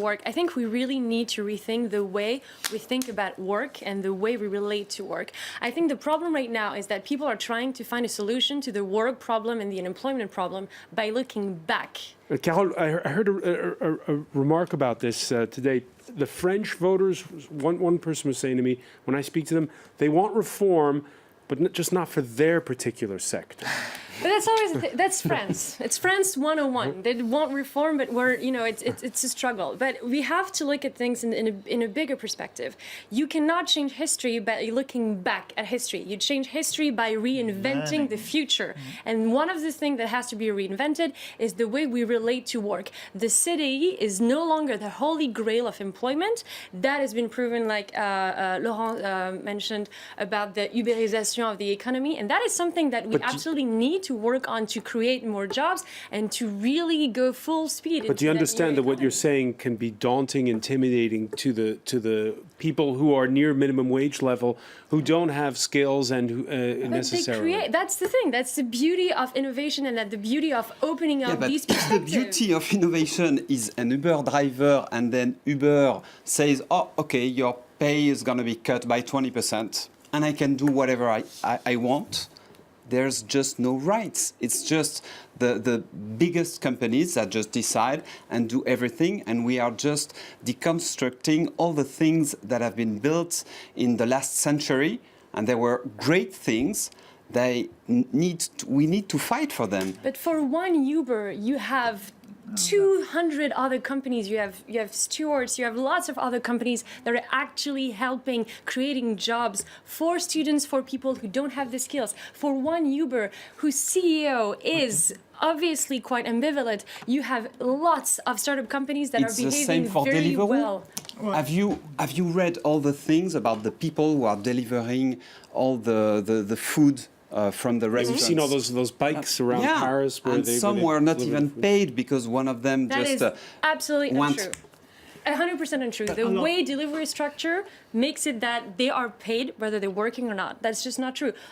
work, I think we really need to rethink the way we think about work and the way we relate to work. I think the problem right now is that people are trying to find a solution to the work problem and the unemployment problem by looking back. Carole, I heard a remark about this today. The French voters, one person was saying to me, when I speak to them, they want reform, but just not for their particular sector. But that's always that's France. It's France 101. They want reform, but it's a struggle. But we have to look at things in a bigger perspective. You cannot change history by looking back at history. You change history by reinventing the future. And one of the things that has to be reinvented is the way we relate to work. The city is no longer the holy grail of employment. That has been proven, like Laurent mentioned, about the uberization of the economy. And that is something that we absolutely need to work on to create more jobs and to really go full speed. But do you understand that what you're saying can be daunting, intimidating to the people who are near minimum wage level, who don't have skills and who necessarily? That's the thing. That's the beauty of innovation and the beauty of opening up these perspectives. The beauty of innovation is an Uber driver, and then Uber says, "Oh, okay, your pay is going to be cut by 20%, and I can do whatever I want." There's just no rights. It's just the biggest companies that just decide and do everything, and we are just deconstructing all the things that have been built in the last century, and there were great things. We need to fight for them. But for one Uber, you have 200 other companies, you have stewards, you have lots of other companies that are actually helping creating jobs for students, for people who don't have the skills. For one Uber, whose CEO is obviously quite ambivalent, you have lots of startup companies that are behaving very well. Have you read all the things about the people who are delivering all the food from the restaurants? You've seen all those bikes around Paris, and some were not even paid because one of them that just is absolutely untrue. 100% untrue. The way delivery structure makes it that they are paid whether they're working or not. That's just not true.